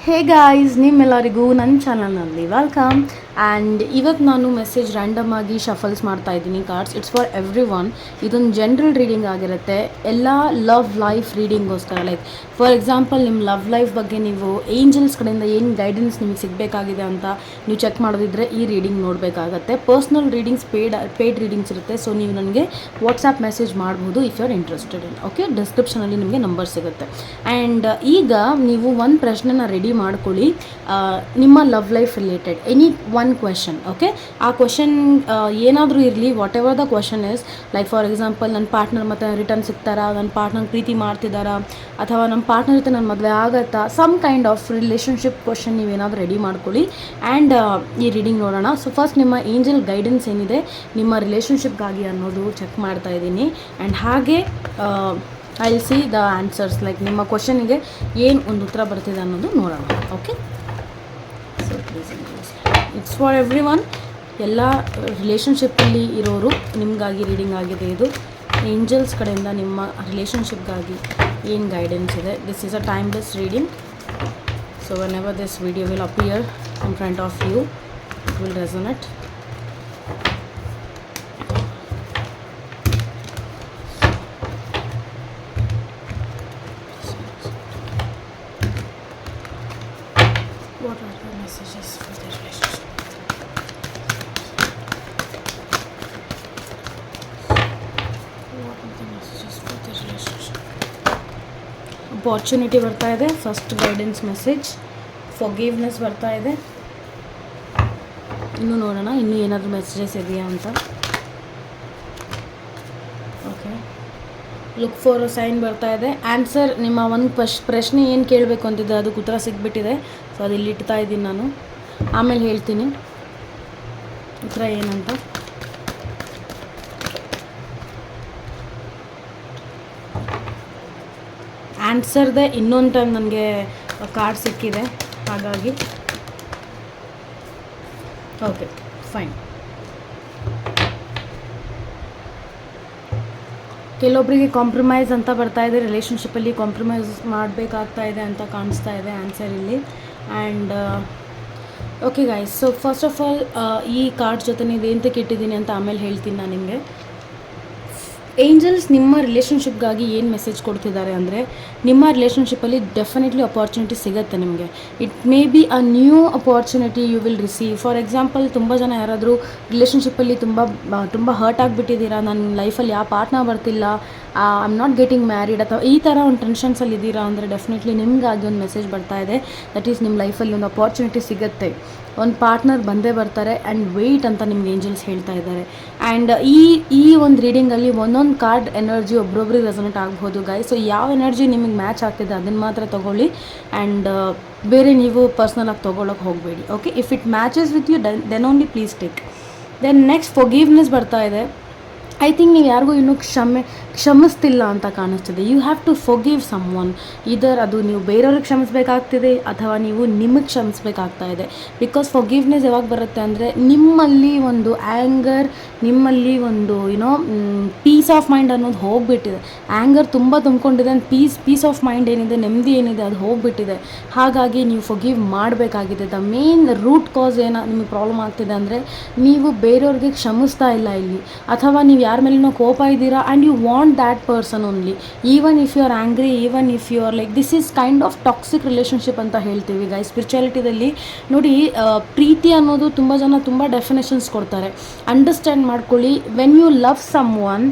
Hey guys, ನಿಮ್ಮೆಲ್ಲರಿಗೂ ನನ್ನ ಚಾನಲ್ನಲ್ಲಿ ವೆಲ್ಕಮ್. ಆ್ಯಂಡ್ ಇವತ್ತು ನಾನು ಮೆಸೇಜ್ ರ್ಯಾಂಡಮ್ ಆಗಿ ಶಫಲ್ಸ್ ಮಾಡ್ತಾ ಇದ್ದೀನಿ cards. It's for every one. ಇದೊಂದು ಜನರಲ್ ರೀಡಿಂಗ್ ಆಗಿರುತ್ತೆ, ಎಲ್ಲ ಲವ್ ಲೈಫ್ ರೀಡಿಂಗೋಸ್ಕರ. ಲೈಕ್ ಫಾರ್ ಎಕ್ಸಾಂಪಲ್, ನಿಮ್ಮ ಲವ್ ಲೈಫ್ ಬಗ್ಗೆ ನೀವು ಏಂಜಲ್ಸ್ ಕಡೆಯಿಂದ ಏನು ಗೈಡೆನ್ಸ್ ನಿಮಗೆ ಸಿಗಬೇಕಾಗಿದೆ ಅಂತ ನೀವು ಚೆಕ್ ಮಾಡೋದಿದ್ರೆ ಈ ರೀಡಿಂಗ್ ನೋಡಬೇಕಾಗತ್ತೆ. ಪರ್ಸ್ನಲ್ ರೀಡಿಂಗ್ಸ್ ಪೇಯ್ಡ್ ರೀಡಿಂಗ್ಸ್ ಇರುತ್ತೆ. ಸೊ ನೀವು ನನಗೆ ವಾಟ್ಸಾಪ್ ಮೆಸೇಜ್ ಮಾಡ್ಬೋದು if you are interested in. Okay, ಡಿಸ್ಕ್ರಿಪ್ಷನಲ್ಲಿ ನಿಮಗೆ ನಂಬರ್ ಸಿಗುತ್ತೆ. ಆ್ಯಂಡ್ ಈಗ ನೀವು ಒಂದು ಪ್ರಶ್ನೆನ ರೆಡಿ ಮಾಡ್ಕೊಳ್ಳಿ, ನಿಮ್ಮ love life related any one question. Okay, ಆ ಕ್ವೆಶನ್ ಏನಾದರೂ ಇರಲಿ, what ever the question is. Like for example, ನನ್ನ ಪಾರ್ಟ್ನರ್ ಮತ್ತು ರಿಟರ್ನ್ ಸಿಗ್ತಾರಾ, ನನ್ನ ಪಾರ್ಟ್ನರ್ ಪ್ರೀತಿ ಮಾಡ್ತಿದ್ದಾರಾ, ಅಥವಾ ನಮ್ಮ ಪಾರ್ಟ್ನರ್ ಜೊತೆ ನನ್ನ ಮದುವೆ ಆಗುತ್ತಾ, some kind of relationship question ನೀವೇನಾದರೂ ರೆಡಿ ಮಾಡ್ಕೊಳ್ಳಿ. ಆ್ಯಂಡ್ ಈ ರೀಡಿಂಗ್ ನೋಡೋಣ. ಸೊ ಫಸ್ಟ್ ನಿಮ್ಮ ಏಂಜಲ್ ಗೈಡೆನ್ಸ್ ಏನಿದೆ ನಿಮ್ಮ ರಿಲೇಷನ್ಶಿಪ್ಗಾಗಿ ಅನ್ನೋದು ಚೆಕ್ ಮಾಡ್ತಾ ಇದ್ದೀನಿ. ಆ್ಯಂಡ್ ಹಾಗೆ I will see the answers. Like ನಿಮ್ಮ ಕ್ವಶನಿಗೆ ಏನು ಒಂದು ಉತ್ತರ ಬರ್ತಿದೆ ಅನ್ನೋದು ನೋಡೋಣ. Okay, so please it's for every one. ಎಲ್ಲ ರಿಲೇಷನ್ಶಿಪ್ಪಲ್ಲಿ ಇರೋರು ನಿಮಗಾಗಿ ರೀಡಿಂಗ್ ಆಗಿದೆ ಇದು. ಏಂಜಲ್ಸ್ ಕಡೆಯಿಂದ ನಿಮ್ಮ ರಿಲೇಷನ್ಶಿಪ್ಗಾಗಿ ಏನು ಗೈಡೆನ್ಸ್ ಇದೆ. This is a timeless reading. So whenever this video will appear in front of you, it will resonate. What are the messages for the relationship? What are the messages for the relationship? Opportunity ಬರ್ತಾ ಇದೆ. First guidance message forgiveness ಬರ್ತಾ ಇದೆ. ಇನ್ನೂ ನೋಡೋಣ ಇನ್ನೂ ಏನಾದರೂ messages ಇದೆಯಾ ಅಂತ. Okay, look for a sign ಬರ್ತಾ ಇದೆ. ಆನ್ಸರ್, ನಿಮ್ಮ ಒಂದು ಪ್ರಶ್ನೆ ಏನು ಕೇಳಬೇಕು ಅಂತಿದ್ದೆ ಅದಕ್ಕೆ ಉತ್ತರ ಸಿಕ್ಬಿಟ್ಟಿದೆ. ಸೊ ಅದು ಇಲ್ಲಿ ಇಡ್ತಾ ಇದ್ದೀನಿ ನಾನು, ಆಮೇಲೆ ಹೇಳ್ತೀನಿ ಉತ್ತರ ಏನಂತ. ಆನ್ಸರ್ದೆ ಇನ್ನೊಂದು ಟೈಮ್ ನನಗೆ ಕಾರ್ಡ್ ಸಿಕ್ಕಿದೆ, ಹಾಗಾಗಿ ಓಕೆ ಫೈನ್. ಕೆಲವೊಬ್ಬರಿಗೆ ಕಾಂಪ್ರಮೈಸ್ ಅಂತ ಬರ್ತಾ ಇದೆ, ರಿಲೇಷನ್ಶಿಪ್ಪಲ್ಲಿ ಕಾಂಪ್ರಮೈಸ್ ಮಾಡಬೇಕಾಗ್ತಾ ಇದೆ ಅಂತ ಕಾಣಿಸ್ತಾ ಇದೆ ಆನ್ಸರ್ ಇಲ್ಲಿ. And okay guys, so first of all ಈ ಕಾರ್ಡ್ ಜೊತೆ ನೀವು ಏನಕ್ಕೆ ಇಟ್ಟಿದ್ದೀನಿ ಅಂತ ಆಮೇಲೆ ಹೇಳ್ತೀನಿ ನಾನು ನಿಮಗೆ. ಏಂಜಲ್ಸ್ ನಿಮ್ಮ ರಿಲೇಷನ್ಶಿಪ್ಗಾಗಿ ಏನು ಮೆಸೇಜ್ ಕೊಡ್ತಿದ್ದಾರೆ ಅಂದರೆ, ನಿಮ್ಮ ರಿಲೇಷನ್ಶಿಪ್ಪಲ್ಲಿ ಡೆಫಿನೆಟ್ಲಿ ಅಪಾರ್ಚುನಿಟಿ ಸಿಗುತ್ತೆ ನಿಮಗೆ. It may be a new opportunity you will receive. For example, ತುಂಬ ಜನ ಯಾರಾದರೂ ರಿಲೇಷನ್ಶಿಪ್ಪಲ್ಲಿ ತುಂಬ ಹರ್ಟ್ ಆಗಿಬಿಟ್ಟಿದ್ದೀರಾ, ನನ್ನ ಲೈಫಲ್ಲಿ ಯಾವ ಪಾರ್ಟ್ನರ್ ಬರ್ತಿಲ್ಲ, I am not getting married, ಅಥವಾ ಈ ಥರ ಒಂದು ಟೆನ್ಷನ್ಸಲ್ಲಿ ಇದ್ದೀರಾ ಅಂದರೆ ಡೆಫಿನೆಟ್ಲಿ ನಿಮಗಾಗಿ ಒಂದು ಮೆಸೇಜ್ ಬರ್ತಾ ಇದೆ. ದಟ್ ಈಸ್ ನಿಮ್ಮ ಲೈಫಲ್ಲಿ ಒಂದು ಅಪಾರ್ಚುನಿಟಿ ಸಿಗುತ್ತೆ, ಒಂದು ಪಾರ್ಟ್ನರ್ ಬಂದೇ ಬರ್ತಾರೆ. ಆ್ಯಂಡ್ ವೆಯ್ಟ್ ಅಂತ ನಿಮ್ಗೆ ಏಂಜಲ್ಸ್ ಹೇಳ್ತಾ ಇದ್ದಾರೆ. ಆ್ಯಂಡ್ ಈ ಒಂದು ರೀಡಿಂಗಲ್ಲಿ ಒಂದೊಂದು ಕಾರ್ಡ್ ಎನರ್ಜಿ ಒಬ್ರೊಬ್ರಿಗೆ ರೆಸೊನೇಟ್ ಆಗ್ಬೋದು ಗೈಸ್. ಸೊ ಯಾವ ಎನರ್ಜಿ ನಿಮಗೆ ಮ್ಯಾಚ್ ಆಗ್ತಿದೆ ಅದನ್ನು ಮಾತ್ರ ತೊಗೊಳ್ಳಿ. ಆ್ಯಂಡ್ ಬೇರೆ ನೀವು ಪರ್ಸ್ನಲಾಗಿ ತೊಗೊಳಕ್ಕೆ ಹೋಗಬೇಡಿ. Okay, if it matches with you then only please take. Then next forgiveness ಬರ್ತಾ ಇದೆ. ಐ ಥಿಂಕ್ ನೀವು ಯಾರಿಗೂ ಇನ್ನೂ ಕ್ಷಮಿಸ್ತಿಲ್ಲ ಅಂತ ಕಾಣಿಸ್ತಿದೆ. You have to forgive someone. Either ಅದು ನೀವು ಬೇರೆಯವ್ರಿಗೆ ಕ್ಷಮಿಸಬೇಕಾಗ್ತಿದೆ ಅಥವಾ ನೀವು ನಿಮಗೆ ಕ್ಷಮಿಸಬೇಕಾಗ್ತಾ ಇದೆ. ಬಿಕಾಸ್ ಫಾರ್ಗಿವ್ನೆಸ್ ಯಾವಾಗ ಬರುತ್ತೆ ಅಂದರೆ, ನಿಮ್ಮಲ್ಲಿ ಒಂದು ಆ್ಯಂಗರ್, ನಿಮ್ಮಲ್ಲಿ ಒಂದು ಪೀಸ್ ಆಫ್ ಮೈಂಡ್ ಅನ್ನೋದು ಹೋಗಿಬಿಟ್ಟಿದೆ. ಆ್ಯಂಗರ್ ತುಂಬ ತುಂಬಿಕೊಂಡಿದೆ. ಪೀಸ್ ಆಫ್ ಮೈಂಡ್ ಏನಿದೆ, ನೆಮ್ಮದಿ ಏನಿದೆ ಅದು ಹೋಗಿಬಿಟ್ಟಿದೆ. ಹಾಗಾಗಿ ನೀವು ಫಾರ್ಗಿವ್ ಮಾಡಬೇಕಾಗಿದೆ. ದ ಮೇನ್ ರೂಟ್ ಕಾಸ್ ನಿಮಗೆ ಪ್ರಾಬ್ಲಮ್ ಆಗ್ತಿದೆ ಅಂದರೆ, ನೀವು ಬೇರೆಯವ್ರಿಗೆ ಕ್ಷಮಿಸ್ತಾ ಇಲ್ಲ ಇಲ್ಲಿ, ಅಥವಾ ನೀವು ಯಾರ ಮೇಲೇನೋ ಕೋಪ ಇದ್ದೀರಾ and you want that person only. Even if you are angry, even if you are like, this is kind of toxic relationship ಅಂತ ಹೇಳ್ತೀವಿ ಗೈಸ್. ಸ್ಪಿರಿಚುಯಾಲಿಟಿದಲ್ಲಿ ನೋಡಿ, ಪ್ರೀತಿ ಅನ್ನೋದು ತುಂಬ ಜನ ತುಂಬ ಡೆಫಿನೇಷನ್ಸ್ ಕೊಡ್ತಾರೆ. ಅಂಡರ್ಸ್ಟ್ಯಾಂಡ್ ಮಾಡ್ಕೊಳ್ಳಿ, when you love someone,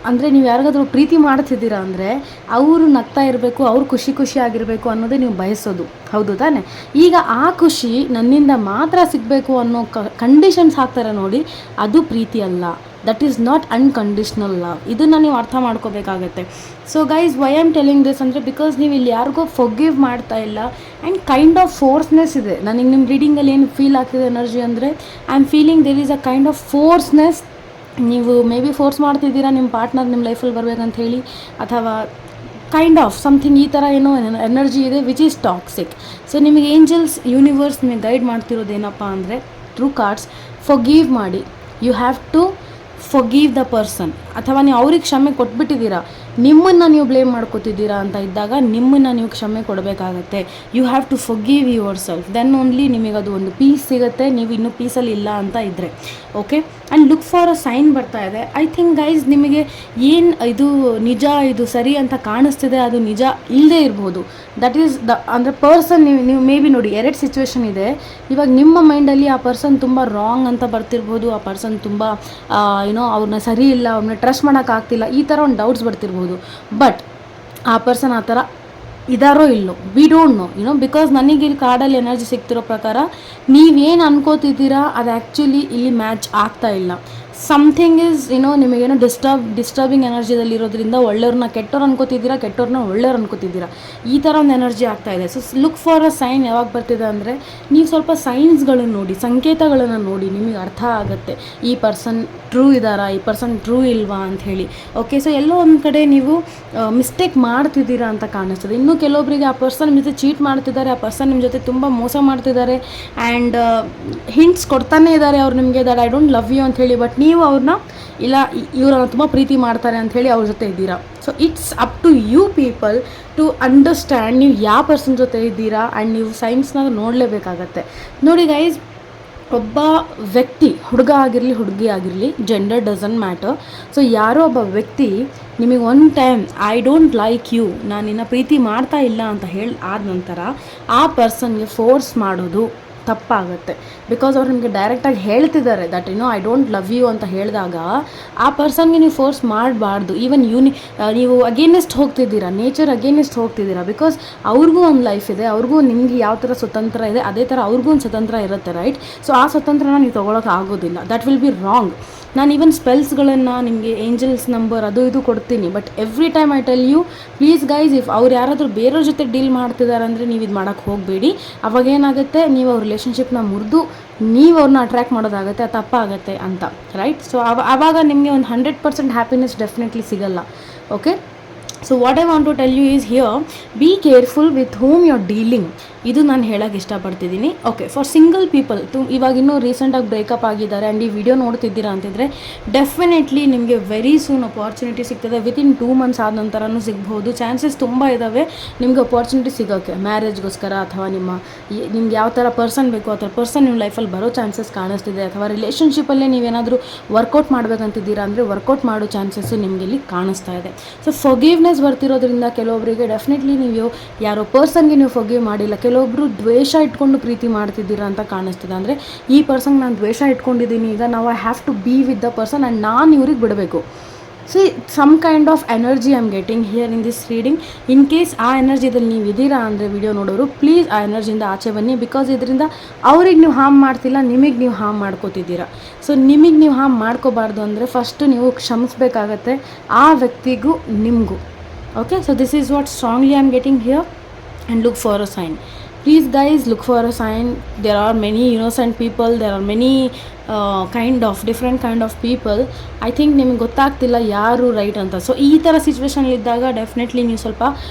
ಅಂದರೆ ನೀವು ಯಾರಿಗಾದ್ರೂ ಪ್ರೀತಿ ಮಾಡ್ತಿದ್ದೀರಾ ಅಂದರೆ ಅವರು ನಗ್ತಾ ಇರಬೇಕು, ಅವ್ರು ಖುಷಿ ಆಗಿರಬೇಕು ಅನ್ನೋದೇ ನೀವು ಬಯಸೋದು, ಹೌದು ತಾನೆ? ಈಗ ಆ ಖುಷಿ ನನ್ನಿಂದ ಮಾತ್ರ ಸಿಗಬೇಕು ಅನ್ನೋ ಕಂಡೀಷನ್ಸ್ ಹಾಕ್ತಾರೆ ನೋಡಿ, ಅದು ಪ್ರೀತಿ ಅಲ್ಲ. That is not unconditional love. ಇದನ್ನು ನೀವು ಅರ್ಥ ಮಾಡ್ಕೋಬೇಕಾಗತ್ತೆ. So guys, why am telling this ಅಂದರೆ, ಬಿಕಾಸ್ ನೀವು ಇಲ್ಲಿ ಯಾರಿಗೋ ಫಾರ್ಗಿವ್ ಮಾಡ್ತಾ ಇಲ್ಲ. ಆ್ಯಂಡ್ ಕೈಂಡ್ ಆಫ್ ಫೋರ್ಸ್ನೆಸ್ ಇದೆ. ನನಗೆ ನಿಮ್ಮ ರೀಡಿಂಗಲ್ಲಿ ಏನು ಫೀಲ್ ಆಗ್ತಿದೆ ಎನರ್ಜಿ ಅಂದರೆ, I am feeling there is a kind of forgiveness. ನೀವು ಮೇ ಬಿ ಫೋರ್ಸ್ ಮಾಡ್ತಿದ್ದೀರಾ ನಿಮ್ಮ ಪಾರ್ಟ್ನರ್ ನಿಮ್ಮ ಲೈಫಲ್ಲಿ ಬರ್ಬೇಕಂತ ಹೇಳಿ, ಅಥವಾ ಕೈಂಡ್ ಆಫ್ ಸಮಥಿಂಗ್ ಈ ಥರ ಏನೋ ಎನರ್ಜಿ ಇದೆ ವಿಚ್ ಈಸ್ ಟಾಕ್ಸಿಕ್. ಸೊ ನಿಮಗೆ ಏಂಜಲ್ಸ್ ಯೂನಿವರ್ಸ್ ನಿಮಗೆ ಗೈಡ್ ಮಾಡ್ತಿರೋದು ಏನಪ್ಪ ಅಂದರೆ, ಥ್ರೂ ಕಾರ್ಡ್ಸ್ ಫಾರ್ಗಿವ್ ಮಾಡಿ. You have to forgive the person. ಅಥವಾ ನೀವು ಅವ್ರಿಗೆ ಕ್ಷಮೆ ಕೊಟ್ಬಿಟ್ಟಿದ್ದೀರಾ, ನಿಮ್ಮನ್ನು ನೀವು ಬ್ಲೇಮ್ ಮಾಡ್ಕೋತಿದ್ದೀರಾ ಅಂತ ಇದ್ದಾಗ ನಿಮ್ಮನ್ನು ನೀವು ಕ್ಷಮೆ ಕೊಡಬೇಕಾಗತ್ತೆ. You have to forgive yourself, then only ನಿಮಗದು ಒಂದು ಪೀಸ್ ಸಿಗುತ್ತೆ, ನೀವು ಇನ್ನೂ ಪೀಸಲ್ಲಿ ಇಲ್ಲ ಅಂತ ಇದ್ದರೆ. Okay, and look for a sign ಬರ್ತಾ ಇದೆ. ಐ ಥಿಂಕ್ ಗೈಸ್ ನಿಮಗೆ ಏನು ಇದು ನಿಜ, ಇದು ಸರಿ ಅಂತ ಕಾಣಿಸ್ತಿದೆ, ಅದು ನಿಜ ಇಲ್ಲದೆ ಇರ್ಬೋದು. ದಟ್ ಈಸ್ ಅಂದರೆ ಪರ್ಸನ್ ನೀವು ಮೇ ಬಿ ನೋಡಿ 2 ಸಿಚುವೇಶನ್ ಇದೆ. ಇವಾಗ ನಿಮ್ಮ ಮೈಂಡಲ್ಲಿ ಆ ಪರ್ಸನ್ ತುಂಬ ರಾಂಗ್ ಅಂತ ಬರ್ತಿರ್ಬೋದು, ಆ ಪರ್ಸನ್ ತುಂಬ ಅವ್ರನ್ನ ಸರಿ ಇಲ್ಲ, ಅವ್ರನ್ನ ಟ್ರಸ್ಟ್ ಮಾಡೋಕ್ಕಾಗ್ತಿಲ್ಲ, ಈ ಥರ ಒಂದು ಡೌಟ್ಸ್ ಬರ್ತಿರ್ಬೋದು. ಬಟ್ ಆ ಪರ್ಸನ್ ಆ ಥರ ಇದಾರೋ ಇಲ್ಲೋ, ವಿ ಡೋಂಟ್ ನೋ ಬಿಕಾಸ್ ನನಗೆ ಇಲ್ಲಿ ಕಾರ್ಡಲ್ಲಿ ಎನರ್ಜಿ ಸಿಗ್ತಿರೋ ಪ್ರಕಾರ ನೀವೇನು ಅನ್ಕೋತಿದ್ದೀರಾ ಅದು ಆ್ಯಕ್ಚುಲಿ ಇಲ್ಲಿ ಮ್ಯಾಚ್ ಆಗ್ತಾ ಇಲ್ಲ. ಸಮಥಿಂಗ್ ಈಸ್ ನಿಮಗೇನೋ ಡಿಸ್ಟರ್ಬಿಂಗ್ ಎನರ್ಜಿದಲ್ಲಿ ಇರೋದ್ರಿಂದ ಒಳ್ಳೆಯವ್ರನ್ನ ಕೆಟ್ಟವ್ರು ಅನ್ಕೋತಿದ್ದೀರಾ, ಕೆಟ್ಟವ್ರನ್ನ ಒಳ್ಳೆಯವ್ರು ಅನ್ಕೋತಿದ್ದೀರಾ, ಈ ಥರ ಒಂದು ಎನರ್ಜಿ ಆಗ್ತಾ ಇದೆ. So look for a sign ಯಾವಾಗ ಬರ್ತಿದೆ ಅಂದರೆ ನೀವು ಸ್ವಲ್ಪ ಸೈನ್ಸ್ಗಳನ್ನು ನೋಡಿ, ಸಂಕೇತಗಳನ್ನು ನೋಡಿ, ನಿಮಗೆ ಅರ್ಥ ಆಗುತ್ತೆ ಈ ಪರ್ಸನ್ ಟ್ರೂ ಇದ್ದಾರಾ, ಈ ಪರ್ಸನ್ ಟ್ರೂ ಇಲ್ವಾ ಅಂಥೇಳಿ. ಓಕೆ, ಸೊ ಎಲ್ಲೋ ಒಂದು ಕಡೆ ನೀವು ಮಿಸ್ಟೇಕ್ ಮಾಡ್ತಿದ್ದೀರಾ ಅಂತ ಕಾಣಿಸ್ತದೆ. ಇನ್ನೂ ಕೆಲವೊಬ್ಬರಿಗೆ ಆ ಪರ್ಸನ್ ನಿಮ್ಮ ಜೊತೆ ಚೀಟ್ ಮಾಡ್ತಿದ್ದಾರೆ, ಆ ಪರ್ಸನ್ ನಿಮ್ಮ ಜೊತೆ ತುಂಬ ಮೋಸ ಮಾಡ್ತಿದ್ದಾರೆ, ಆ್ಯಂಡ್ ಹಿಂಟ್ಸ್ ಕೊಡ್ತಾನೆ ಇದ್ದಾರೆ ಅವ್ರು ನಿಮಗೆ that I don't love you ಅಂಥೇಳಿ. ಬಟ್ ನೀವು ಅವ್ರನ್ನ ಇಲ್ಲ ಇವ್ರನ್ನ ತುಂಬ ಪ್ರೀತಿ ಮಾಡ್ತಾರೆ ಅಂಥೇಳಿ ಅವ್ರ ಜೊತೆ ಇದ್ದೀರಾ. So it's up to you people to understand ನೀವು ಯಾವ ಪರ್ಸನ್ ಜೊತೆ ಇದ್ದೀರಾ, ಆ್ಯಂಡ್ ನೀವು ಸೈನ್ಸ್ನ ನೋಡಲೇಬೇಕಾಗತ್ತೆ. ನೋಡಿ ಗೈಸ್, ಒಬ್ಬ ವ್ಯಕ್ತಿ ಹುಡುಗ ಆಗಿರಲಿ ಹುಡುಗಿ ಆಗಿರಲಿ, ಜೆಂಡರ್ ಡಸಂಟ್ ಮ್ಯಾಟರ್. ಸೊ ಯಾರೋ ಒಬ್ಬ ವ್ಯಕ್ತಿ ನಿಮಗೆ one time I don't like you, ನಾನು ನಿನ್ನ ಪ್ರೀತಿ ಮಾಡ್ತಾ ಇಲ್ಲ ಅಂತ ಆದ ನಂತರ ಆ ಪರ್ಸನ್ಗೆ ಫೋರ್ಸ್ ಮಾಡೋದು ತಪ್ಪಾಗುತ್ತೆ. ಬಿಕಾಸ್ ಅವ್ರು ನಿಮಗೆ ಡೈರೆಕ್ಟಾಗಿ ಹೇಳ್ತಿದ್ದಾರೆ that I don't love you ಅಂತ ಹೇಳಿದಾಗ ಆ ಪರ್ಸನ್ಗೆ ನೀವು ಫೋರ್ಸ್ ಮಾಡಬಾರ್ದು. ಈವನ್ ನೀವು ಅಗೇನೆಸ್ಟ್ ಹೋಗ್ತಿದ್ದೀರಾ, ನೇಚರ್ ಅಗೇನೆಸ್ಟ್ ಹೋಗ್ತಿದ್ದೀರಾ. ಬಿಕಾಸ್ ಅವ್ರಿಗೂ ಒಂದು ಲೈಫ್ ಇದೆ, ಅವ್ರಿಗೂ ನಿಮಗೆ ಯಾವ ಥರ ಸ್ವತಂತ್ರ ಇದೆ ಅದೇ ಥರ ಅವ್ರಿಗೂ ಒಂದು ಸ್ವತಂತ್ರ ಇರುತ್ತೆ, ರೈಟ್? ಸೊ ಆ ಸ್ವತಂತ್ರನ ನೀವು ತೊಗೊಳಕ್ಕೆ ಆಗೋದಿಲ್ಲ, ದಟ್ ವಿಲ್ ಬಿ ರಾಂಗ್. ನಾನು ಈವನ್ ಸ್ಪೆಲ್ಸ್ಗಳನ್ನು ನಿಮಗೆ ಏಂಜಲ್ಸ್ ನಂಬರ್ ಅದು ಇದು ಕೊಡ್ತೀನಿ, but every time I tell you please guys, if ಅವ್ರು ಯಾರಾದರೂ ಬೇರೆಯವ್ರ ಜೊತೆ ಡೀಲ್ ಮಾಡ್ತಿದ್ದಾರೆ ಅಂದರೆ ನೀವು ಇದು ಮಾಡೋಕ್ಕೆ ಹೋಗಬೇಡಿ. ಅವಾಗೇನಾಗುತ್ತೆ, ನೀವು ಅವ್ರ ರಿಲೇಷನ್ಶಿಪ್ನ ಮುರಿದು ನೀವು ಅವ್ರನ್ನ ಅಟ್ರ್ಯಾಕ್ಟ್ ಮಾಡೋದಾಗುತ್ತೆ, ಅದು ತಪ್ಪಾಗುತ್ತೆ ಅಂತ, ರೈಟ್? ಸೊ ಆವಾಗ ನಿಮಗೆ ಒಂದು 100% ಹ್ಯಾಪಿನೆಸ್ ಡೆಫಿನೆಟ್ಲಿ ಸಿಗಲ್ಲ. Okay, so what I want to tell you is here, be careful with whom you are dealing. ಇದು ನಾನು ಹೇಳೋಕ್ಕೆ ಇಷ್ಟಪಡ್ತಿದ್ದೀನಿ. ಓಕೆ, ಫಾರ್ ಸಿಂಗಲ್ ಪೀಪಲ್ ಇವಾಗ ಇನ್ನೂ ರೀಸೆಂಟಾಗಿ ಬ್ರೇಕಪ್ ಆಗಿದ್ದಾರೆ ಆ್ಯಂಡ್ ಈ ವಿಡಿಯೋ ನೋಡ್ತಿದ್ದೀರಾ ಅಂತಿದ್ರೆ ಡೆಫಿನೆಟ್ಲಿ ನಿಮಗೆ ವೆರಿ ಸೂನ್ ಅಪಾರ್ಚುನಿಟಿ ಸಿಗ್ತದೆ. ವಿತಿನ್ 2 ಮಂತ್ಸ್ ಆದ ನಂತರನೂ ಸಿಗ್ಬೋದು. ಚಾನ್ಸಸ್ ತುಂಬ ಇದ್ದಾವೆ ನಿಮಗೆ ಅಪಾರ್ಚುನಿಟಿ ಸಿಗೋಕ್ಕೆ, ಮ್ಯಾರೇಜ್ಗೋಸ್ಕರ ಅಥವಾ ನಿಮ್ಗೆ ಯಾವ ಥರ ಪರ್ಸನ್ ಬೇಕು ಆ ಥರ ಪರ್ಸನ್ ನಿಮ್ಮ ಲೈಫಲ್ಲಿ ಬರೋ ಚಾನ್ಸಸ್ ಕಾಣಿಸ್ತಿದೆ. ಅಥವಾ ರಿಲೇಷನ್ಶಿಪ್ಪಲ್ಲೇ ನೀವೇನಾದರೂ ವರ್ಕೌಟ್ ಮಾಡಬೇಕಂತಿದ್ದೀರಾ ಅಂದರೆ ವರ್ಕೌಟ್ ಮಾಡೋ ಚಾನ್ಸಸ್ಸು ನಿಮಗೆ ಇಲ್ಲಿ ಕಾಣಿಸ್ತಾ ಇದೆ. ಸೊ ಫರ್ಗಿವ್ನೆಸ್ ಬರ್ತಿರೋದ್ರಿಂದ ಕೆಲವೊಬ್ಬರಿಗೆ ಡೆಫಿನೆಟ್ಲಿ ನೀವು ಯಾರೋ ಪರ್ಸನ್ಗೆ ನೀವು ಫರ್ಗಿವ್ ಮಾಡಿಲ್ಲ, ಕೆಲವೊಬ್ಬರು ದ್ವೇಷ ಇಟ್ಕೊಂಡು ಪ್ರೀತಿ ಮಾಡ್ತಿದ್ದೀರಾ ಅಂತ ಕಾಣಿಸ್ತದೆ. ಅಂದರೆ ಈ ಪರ್ಸನ್ಗೆ ನಾನು ದ್ವೇಷ ಇಟ್ಕೊಂಡಿದ್ದೀನಿ, ಈಗ ನಾವು I have to be with the person and ನಾನು ಇವ್ರಿಗೆ ಬಿಡಬೇಕು. See some kind of energy I am getting here in this reading. In case ಆ ಎನರ್ಜಿದಲ್ಲಿ ನೀವು ಇದ್ದೀರಾ ಅಂದರೆ ವಿಡಿಯೋ ನೋಡೋರು ಪ್ಲೀಸ್ ಆ ಎನರ್ಜಿಯಿಂದ ಆಚೆ ಬನ್ನಿ. ಬಿಕಾಸ್ ಇದರಿಂದ ಅವ್ರಿಗೆ ನೀವು ಹಾರ್ಮ್ ಮಾಡ್ತಿಲ್ಲ, ನಿಮಗೆ ನೀವು ಹಾರ್ಮ್ ಮಾಡ್ಕೋತಿದ್ದೀರಾ. ಸೊ ನಿಮಗೆ ನೀವು ಹಾರ್ಮ್ ಮಾಡ್ಕೋಬಾರ್ದು ಅಂದರೆ ಫಸ್ಟು ನೀವು ಕ್ಷಮಿಸಬೇಕಾಗತ್ತೆ ಆ ವ್ಯಕ್ತಿಗೂ ನಿಮಗೂ. Okay, so this is what strongly I am getting here. And look for a sign. Please guys, look for a sign. There are many innocent people, there are many different kind of people. I think ನಿಮಗೆ ಗೊತ್ತಾಗ್ತಿಲ್ಲ ಯಾರು right ಅಂತ. So ಈ ಥರ ಸಿಚುವೇಶನ್ಲಿದ್ದಾಗ definitely ನೀವು ಸ್ವಲ್ಪ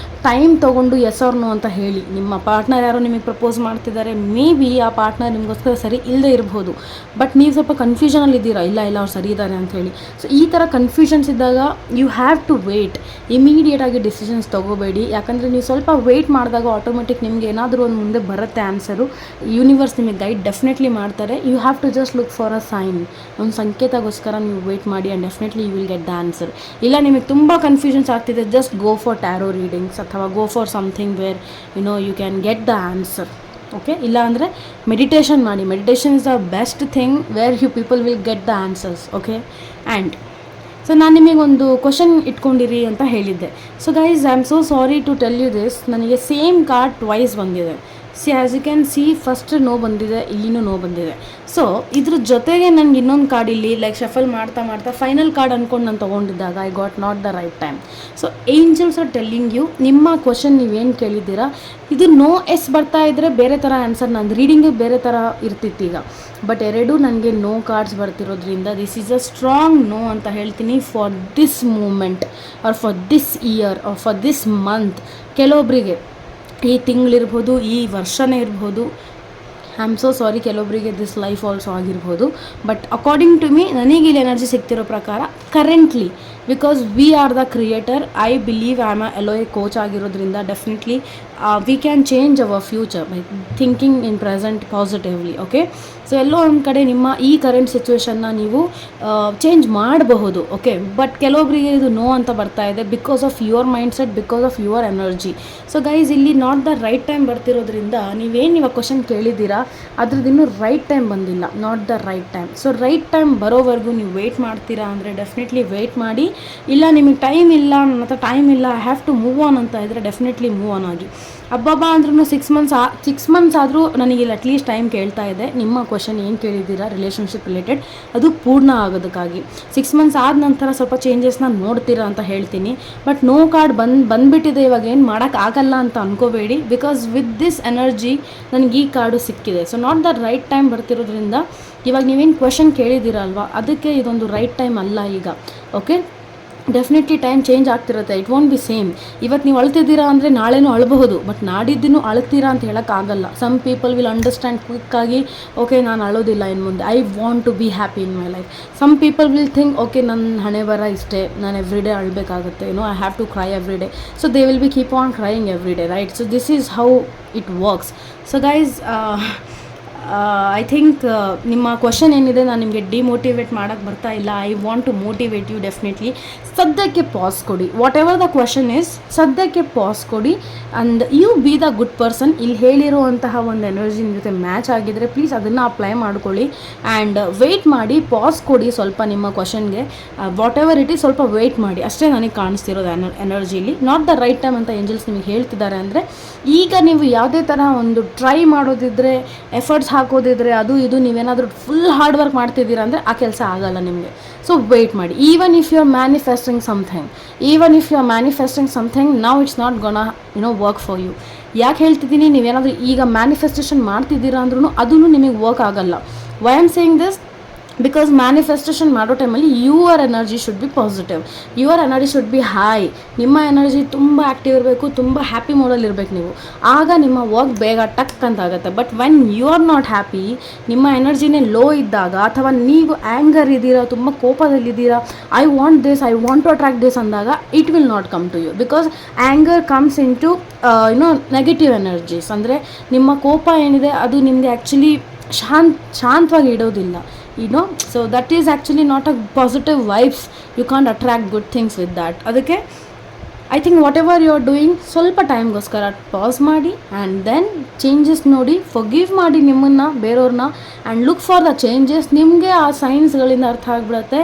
time ತೊಗೊಂಡು S R no ಅಂತ ಹೇಳಿ. ನಿಮ್ಮ ಪಾರ್ಟ್ನರ್ ಯಾರೋ ನಿಮಗೆ ಪ್ರಪೋಸ್ ಮಾಡ್ತಿದ್ದಾರೆ, ಮೇ ಬಿ ಆ ಪಾರ್ಟ್ನರ್ ನಿಮಗೋಸ್ಕರ ಸರಿ ಇಲ್ಲದೆ ಇರ್ಬೋದು, ಬಟ್ ನೀವು ಸ್ವಲ್ಪ ಕನ್ಫ್ಯೂಷನಲ್ಲಿ ಇದ್ದೀರಾ, ಇಲ್ಲ ಅವ್ರು ಸರಿ ಇದ್ದಾರೆ ಅಂಥೇಳಿ. ಸೊ ಈ ಥರ ಕನ್ಫ್ಯೂಷನ್ಸ್ ಇದ್ದಾಗ ಯು ಹ್ಯಾವ್ ಟು ವೇಟ್, ಇಮಿಡಿಯೇಟಾಗಿ ಡಿಸಿಷನ್ಸ್ ತೊಗೋಬೇಡಿ. ಯಾಕಂದರೆ ನೀವು ಸ್ವಲ್ಪ ವೆಯ್ಟ್ ಮಾಡಿದಾಗ ಆಟೋಮೆಟಿಕ್ ನಿಮಗೆ ಏನಾದರೂ ಒಂದು ಮುಂದೆ ಬರುತ್ತೆ ಆನ್ಸರು. ಯೂನಿವರ್ಸ್ ನಿಮಗೆ ಗೈಡ್ ಡೆಫಿನೆಟ್ಲಿ ಮಾಡ್ತಾರೆ. You have to just look for a sign. ಒಂದು ಸಂಕೇತಗೋಸ್ಕರ ನೀವು ವೇಟ್ ಮಾಡಿ and definitely you will get the answer. ಇಲ್ಲ ನಿಮಗೆ ತುಂಬ ಕನ್ಫ್ಯೂಷನ್ಸ್ ಆಗ್ತಿದೆ, just go for tarot readings ಅಥವಾ go for something where you can get the answer. Okay, ಇಲ್ಲ ಅಂದರೆ ಮೆಡಿಟೇಷನ್ ಮಾಡಿ. Meditation is the best thing where you people will get the answers. Okay, and so ನಾನು ನಿಮಗೊಂದು question ಇಟ್ಕೊಂಡಿರಿ ಅಂತ ಹೇಳಿದ್ದೆ. So guys, I am so sorry to tell you this, ನನಗೆ same card twice ಬಂದಿದೆ. As you can see, first no ಬಂದಿದೆ, ಇಲ್ಲಿನೂ no ಬಂದಿದೆ. ಸೊ ಇದ್ರ ಜೊತೆಗೆ ನನಗೆ ಇನ್ನೊಂದು ಕಾರ್ಡ್ ಇಲ್ಲಿ ಲೈಕ್ ಶಫಲ್ ಮಾಡ್ತಾ ಮಾಡ್ತಾ ಫೈನಲ್ ಕಾರ್ಡ್ ಅಂದ್ಕೊಂಡು ನಾನು ತೊಗೊಂಡಿದ್ದಾಗ I got not the right time. So angels are telling you, ನಿಮ್ಮ ಕ್ವಶನ್ ನೀವೇನು ಕೇಳಿದ್ದೀರಾ ಇದು ನೋ ಎಸ್ ಬರ್ತಾ ಇದ್ದರೆ ಬೇರೆ ಥರ ಆನ್ಸರ್, ನನ್ನ ರೀಡಿಂಗಿಗೆ ಬೇರೆ ಥರ ಇರ್ತಿತ್ತು ಈಗ. ಬಟ್ ಎರಡೂ ನನಗೆ ನೋ ಕಾರ್ಡ್ಸ್ ಬರ್ತಿರೋದ್ರಿಂದ this is a strong no ಅಂತ ಹೇಳ್ತೀನಿ for this moment or for this year or for this month. ಕೆಲವೊಬ್ಬರಿಗೆ ಈ ತಿಂಗಳಿರ್ಬೋದು, ಈ ವರ್ಷನೇ ಇರ್ಬೋದು, ಐ ಆಮ್ ಸೋ ಸಾರಿ, ಕೆಲವೊಬ್ಬರಿಗೆ ದಿಸ್ ಲೈಫ್ ಆಲ್ಸೋ ಆಗಿರ್ಬೋದು. ಬಟ್ ಅಕಾರ್ಡಿಂಗ್ ಟು ಮೀ, ನನಗೆ ಇಲ್ಲಿ ಎನರ್ಜಿ ಸಿಗ್ತಿರೋ ಪ್ರಕಾರ currently, because we are the creator, I believe I am a LOA coach ಆಗಿರೋದ್ರಿಂದ definitely we can change our future by thinking in present positively. Okay, so ಎಲ್ಲೋ ಒಂದು ಕಡೆ ನಿಮ್ಮ ಈ ಕರೆಂಟ್ ಸಿಚುವೇಶನ್ನ ನೀವು ಚೇಂಜ್ ಮಾಡಬಹುದು. ಓಕೆ, ಬಟ್ ಕೆಲವೊಬ್ಬರಿಗೆ ಇದು ನೋ ಅಂತ ಬರ್ತಾ ಇದೆ because of your mind set, because of your energy. So guys, ಇಲ್ಲಿ ನಾಟ್ ದ ರೈಟ್ ಟೈಮ್ ಬರ್ತಿರೋದ್ರಿಂದ ನೀವೇನು ಇವಾಗ ಕ್ವಶನ್ ಕೇಳಿದ್ದೀರಾ ಅದ್ರದ್ದು ಇನ್ನೂ ರೈಟ್ ಟೈಮ್ ಬಂದಿಲ್ಲ, not the right time. So right time ಬರೋವರೆಗೂ ನೀವು ವೆಯ್ಟ್ ಮಾಡ್ತೀರಾ ಅಂದರೆ ಡೆಫಿನೆಟ್ಲಿ ವೆಯ್ಟ್ ಮಾಡಿ. ಇಲ್ಲ ನಿಮಗೆ ಟೈಮ್ ಇಲ್ಲ, ನನ್ನ ಹತ್ರ ಟೈಮ್ ಇಲ್ಲ, I have to move on ಅಂತ ಇದ್ದರೆ ಡೆಫಿನೆಟ್ಲಿ ಮೂವ್ ಆನ್ ಆಗಿ. ಹಬ್ಬಬ್ಬ ಅಂದ್ರೂ 6 ಮಂತ್ಸ್ ಆದರೂ ನನಗಿಲ್ಲಿ ಅಟ್ಲೀಸ್ಟ್ ಟೈಮ್ ಕೇಳ್ತಾ ಇದೆ. ನಿಮ್ಮ ಕ್ವಶನ್ ಏನು ಕೇಳಿದ್ದೀರಾ ರಿಲೇಷನ್ಶಿಪ್ ರಿಲೇಟೆಡ್, ಅದು ಪೂರ್ಣ ಆಗೋದಕ್ಕಾಗಿ 6 ಮಂತ್ಸ್ ಆದ ನಂತರ ಸ್ವಲ್ಪ ಚೇಂಜಸ್ನ ನೋಡ್ತೀರಾ ಅಂತ ಹೇಳ್ತೀನಿ. ಬಟ್ ನೋ ಕಾರ್ಡ್ ಬಂದುಬಿಟ್ಟಿದೆ, ಇವಾಗ ಏನು ಮಾಡೋಕ್ಕಾಗಲ್ಲ ಅಂತ ಅನ್ಕೋಬೇಡಿ. ಬಿಕಾಸ್ ವಿತ್ ದಿಸ್ ಎನರ್ಜಿ ನನಗೆ ಈ ಕಾರ್ಡು ಸಿಕ್ಕಿದೆ. So not the right time ಬರ್ತಿರೋದ್ರಿಂದ ಇವಾಗ ನೀವೇನು ಕ್ವಶನ್ ಕೇಳಿದ್ದೀರಲ್ವ, ಅದಕ್ಕೆ ಇದೊಂದು ರೈಟ್ ಟೈಮ್ ಅಲ್ಲ ಈಗ. ಓಕೆ, ಡೆಫಿನೆಟ್ಲಿ ಟೈಮ್ ಚೇಂಜ್ ಆಗ್ತಿರುತ್ತೆ. It want B same. ಇವತ್ತು ನೀವು ಅಳ್ತಿದ್ದೀರಾ ಅಂದರೆ ನಾಳೆನೂ ಅಳಬಹುದು, ಬಟ್ ನಾಡಿದ್ದೂ ಅಳ್ತೀರಾ ಅಂತ ಹೇಳೋಕ್ಕಾಗಲ್ಲ. ಸಮ್ ಪೀಪಲ್ ವಿಲ್ ಅಂಡರ್ಸ್ಟ್ಯಾಂಡ್ ಕ್ವಿಕ್ಕಾಗಿ, ಓಕೆ ನಾನು ಅಳೋದಿಲ್ಲ ಇನ್ನು ಮುಂದೆ, I want to be happy in my life. Some people will think, okay ನನ್ನ ಹಣೆ ಬರ ಇಷ್ಟೇ, ನಾನು ಎವ್ರಿ ಡೇ ಅಳಬೇಕಾಗುತ್ತೆ, I have to cry every day. So they will be keep on crying every day, right? So this is how it works. So guys, I think ನಿಮ್ಮ question ಏನಿದೆ ನಾನು ನಿಮಗೆ ಡಿಮೋಟಿವೇಟ್ ಮಾಡೋಕ್ಕೆ ಬರ್ತಾ ಇಲ್ಲ. I want to motivate you definitely. ಸದ್ಯಕ್ಕೆ pass ಕೊಡಿ, whatever the question is, ಸದ್ಯಕ್ಕೆ ಪಾಸ್ ಕೊಡಿ and you be the good person. ಇಲ್ಲಿ ಹೇಳಿರುವಂತಹ ಒಂದು ಎನರ್ಜಿ ನಿಮ್ಮ ಜೊತೆ ಮ್ಯಾಚ್ ಆಗಿದ್ದರೆ ಪ್ಲೀಸ್ ಅದನ್ನು ಅಪ್ಲೈ ಮಾಡ್ಕೊಳ್ಳಿ ಆ್ಯಂಡ್ ವೆಯ್ಟ್ ಮಾಡಿ, ಪಾಸ್ ಕೊಡಿ ಸ್ವಲ್ಪ ನಿಮ್ಮ ಕ್ವಶನ್ಗೆ. ವಾಟ್ ಎವರ್ ಇಟ್ ಈಸ್, ಸ್ವಲ್ಪ ವೆಯ್ಟ್ ಮಾಡಿ ಅಷ್ಟೇ ನನಗೆ ಕಾಣಿಸ್ತಿರೋದು ಎನರ್ಜಿಲಿ. ನಾಟ್ ದ ರೈಟ್ ಟೈಮ್ ಅಂತ ಏಂಜಲ್ಸ್ ನಿಮಗೆ ಹೇಳ್ತಿದ್ದಾರೆ ಅಂದರೆ, ಈಗ ನೀವು ಯಾವುದೇ ಥರ ಒಂದು ಟ್ರೈ ಮಾಡೋದಿದ್ದರೆ, ಎಫರ್ಟ್ಸ್ ಹಾಕೋದಿದ್ರೆ, ಅದು ಇದು ನೀವೇನಾದರೂ ಫುಲ್ ಹಾರ್ಡ್ ವರ್ಕ್ ಮಾಡ್ತಿದ್ದೀರಾ ಅಂದರೆ ಆ ಕೆಲಸ ಆಗಲ್ಲ ನಿಮಗೆ. ಸೊ ವೆಯ್ಟ್ ಮಾಡಿ. Even if you are manifesting something, now it's not gonna work for you. ಯಾಕೆ ಹೇಳ್ತಿದ್ದೀನಿ, ನೀವೇನಾದರೂ ಈಗ ಮ್ಯಾನಿಫೆಸ್ಟೇಷನ್ ಮಾಡ್ತಿದ್ದೀರಾ ಅಂದ್ರೂ ಅದೂ ನಿಮಗೆ ವರ್ಕ್ ಆಗಲ್ಲ. Why am saying this, because manifestation ಮಾಡೋ ಟೈಮಲ್ಲಿ your energy should be positive, your energy should be high. ನಿಮ್ಮ ಎನರ್ಜಿ ತುಂಬ ಆ್ಯಕ್ಟಿವ್ ಇರಬೇಕು, ತುಂಬ ಹ್ಯಾಪಿ ಮೋಡಲ್ಲಿ ಇರಬೇಕು ನೀವು, ಆಗ ನಿಮ್ಮ ವರ್ಕ್ ಬೇಗ ಟಕ್ ಅಂತ ಆಗುತ್ತೆ. But when you are not happy, ನಿಮ್ಮ ಎನರ್ಜಿನೇ ಲೋ ಇದ್ದಾಗ, ಅಥವಾ ನೀವು ಆ್ಯಂಗರ್ ಇದ್ದೀರಾ, ತುಂಬ ಕೋಪದಲ್ಲಿದ್ದೀರಾ, I want this, I want to attract this ಅಂದಾಗ it will not come to you. Because anger comes into negative energies. ಅಂದರೆ ನಿಮ್ಮ ಕೋಪ ಏನಿದೆ ಅದು ನಿಮಗೆ ಆ್ಯಕ್ಚುಲಿ ಶಾಂತವಾಗಿ ಇಡೋದಿಲ್ಲ. So that is actually not a positive vibes. You can't attract good things with that. ಅದಕ್ಕೆ I think whatever you are doing, ಸ್ವಲ್ಪ ಟೈಮ್ಗೋಸ್ಕರ ಪಾಸ್ ಮಾಡಿ ಆ್ಯಂಡ್ ದೆನ್ ಚೇಂಜಸ್ ನೋಡಿ, ಫರ್ಗಿವ್ ಮಾಡಿ ನಿಮ್ಮನ್ನು, ಬೇರೆಯವ್ರನ್ನ, and look for the changes. ನಿಮಗೆ ಆ ಸೈನ್ಸ್ಗಳಿಂದ ಅರ್ಥ ಆಗಿಬಿಡುತ್ತೆ,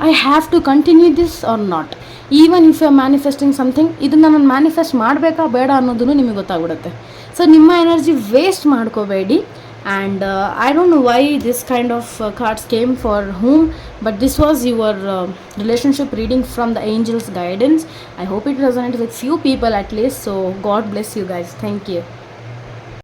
I have to continue this or not. Even if you are manifesting something, ಇದನ್ನು ನಾನು ಮ್ಯಾನಿಫೆಸ್ಟ್ ಮಾಡಬೇಕಾ ಬೇಡ ಅನ್ನೋದನ್ನು ನಿಮಗೆ ಗೊತ್ತಾಗ್ಬಿಡುತ್ತೆ. ಸೊ ನಿಮ್ಮ ಎನರ್ಜಿ ವೇಸ್ಟ್ ಮಾಡ್ಕೋಬೇಡಿ. And I don't know why this kind of cards came for whom, but this was your relationship reading from the angels guidance. I hope it resonated with few people at least. So God bless you guys. Thank you.